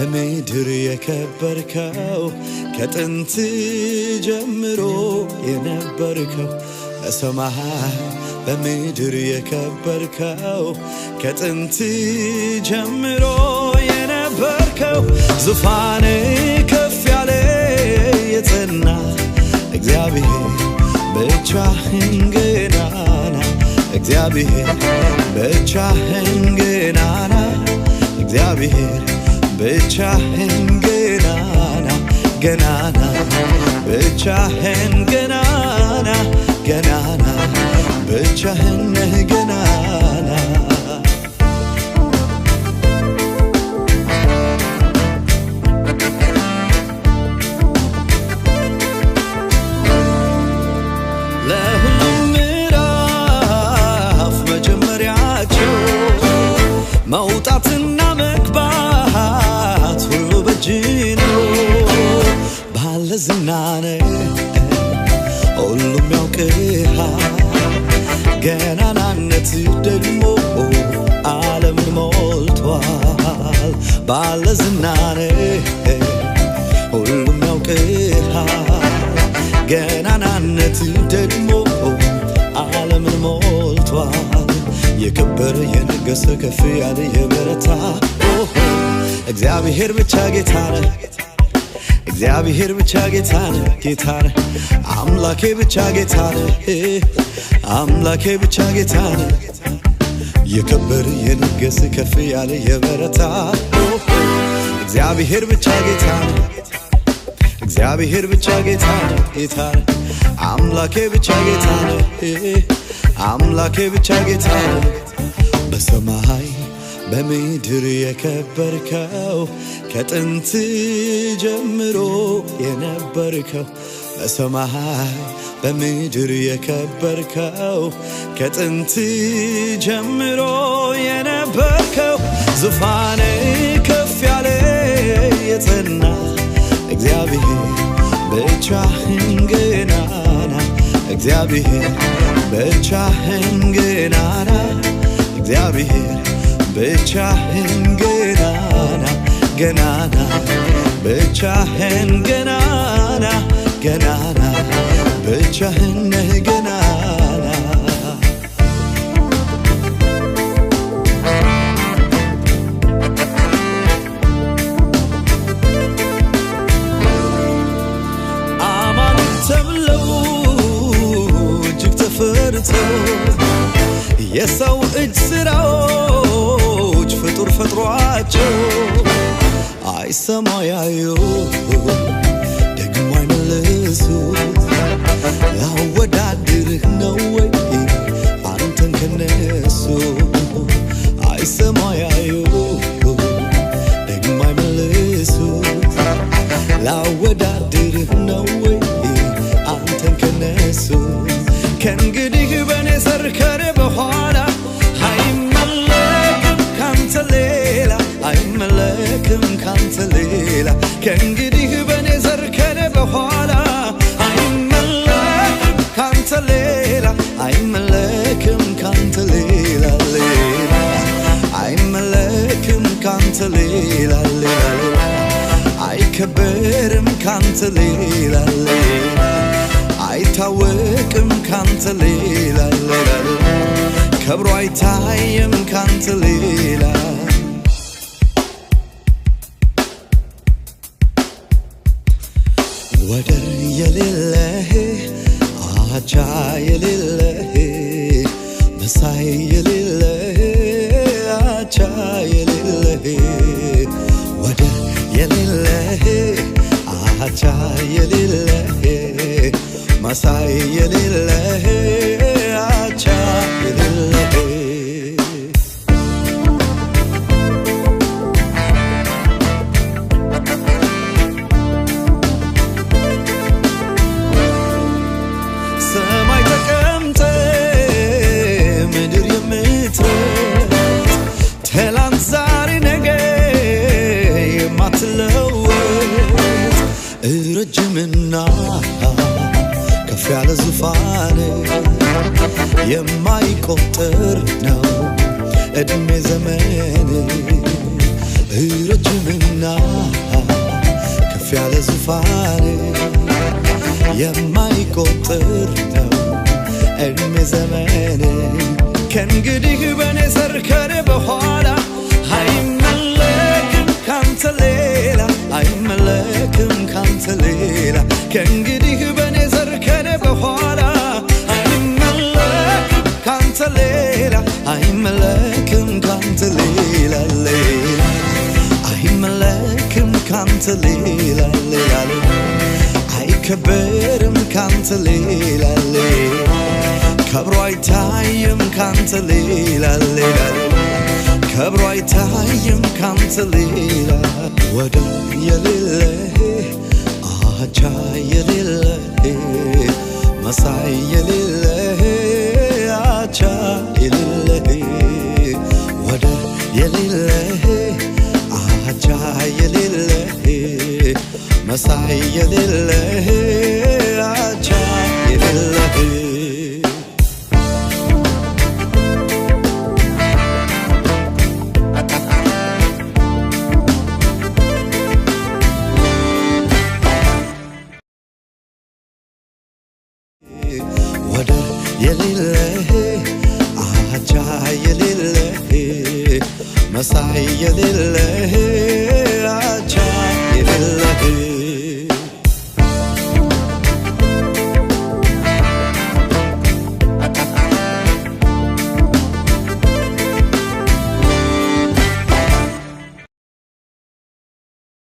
በምድር የከበርከው ከጥንት ጀምሮ የነበርከው በሰማይ በምድር የከበርከው ከጥንት ጀምሮ የነበርከው ዙፋን ከፍ ያለ የጸና እግዚአብሔር ብቻህን ገናና እግዚአብሔር ብቻህን ገናና እግዚአብሔር ብቻህን ገናና ገናና ብቻህን ገናና ገናና ብቻህን ገናና ለሁሉም ምዕራፍ መጀመሪያቸው መውጣትና መግባት ሁሉ በእጅ ነው ባለዝናነ ሁሉም ያውቅሃል ገናናነት ደግሞ ዓለምን ሞልቷል ባለዝናነ ሁሉም ያውቅሃል ገናናነት ደግሞ ዓለምን ሞልቷል የከበረ የነገሰ ከፍ ያለ የበረታ እግዚአብሔር ብቻ ጌታ ነው እግዚአብሔር ብቻ ጌታ ነው ጌታ ነው አምላኬ ብቻ ጌታ ነው አምላኬ ብቻ ጌታ ነው የከበረ የነገሰ ከፍ ያለ የበረታ እግዚአብሔር ብቻ ጌታ ነው እግዚአብሔር ብቻ ጌታ ነው ጌታ ነው አምላኬ ብቻ ጌታ ነው አምላኬ ብቻ ጌታ ነው በሰማይ በምድር የከበርከው ከጥንት ጀምሮ የነበርከው በሰማይ በምድር የከበርከው ከጥንት ጀምሮ የነበርከው ዙፋን ከፍ ያለ የጸና እግዚአብሔር ብቻህን ገናና እግዚአብሔር ብቻህን ገናና እግዚአብሔር ብቻህን ገናና ገናና ብቻህን ገናና ገናና ብቻህን ገናና አማን ተብለው እጅግ ተፈርተው የሰው እጅ ስራዎች ፍጡር ፈጥሯቸው አይሰማያዩ ደግሞ አይመልሱ ላወዳድርህ ነው ወይ አንተን ከነሱ አይሰማያዩ ደግሞ አይመልሱ ላወዳድርህ ነው ወይ አንተን ከነሱ ከእንግዲህ በኔ ዘር ከኔ በኋላ አይመለክም ካንተ ሌላ አይመለክም ካንተ ሌላ ከእንግዲህ በኔ ዘር ከኔ በኋላ አይመለክም ካንተ ሌላ አይመለክም ካንተ ሌላ ሌላ አይመለክም ካንተ ሌላ ሌላ አይከበርም ካንተ ሌላ ሌላ አይታወቅም ካንተ ሌላ ሌላ ከብሮ አይታየም ካንተ ሌላ ወደር የሌለህ አቻ የሌለህ መሳይ የሌለህ አቻ የሌለህ ወደር የሌለህ አቻ የሌለህ መሳይ የሌለህ አቻ የሌለህ ሰማይ ተቀምጠ ምድር የምትረጥ ትላንት ዛሬ ነገ የማትለወጥ ረጅምና ከፍ ያለ ዙፋን የማይቆጠር ነው እድሜ ዘመን ረጅምና ከፍ ያለ ዙፋን የማይቆጥር ነው እድሜ ዘመን ከእንግዲህ በኔ ዘር ከኔ በኋላ አይመለክም ካንተ ሌላ አይመለክም ካንተ ሌላ ከእንግዲህ በኔ ዘር ከኔ በኋላ አይመለክም ካንተ ሌላ አይመለክም ካንተ ሌላ ሌላ አይመለክም ካንተ ሌላ ሌላ አይከበርም ካንተ ሌላ ሌላ ከብሮ አይታይም ካንተ ሌላ ሌላ ከብሮ አይታይም ካንተ ሌላ ወደር የሌለህ አቻ የሌለህ መሳይ የሌለህ አቻ የሌለህ ወደር የሌለህ አቻ የሌለህ መሳይ የሌለህ አቻ የሌለህ ወደር የሌለህ አቻ የሌለህ መሳይ የሌለህ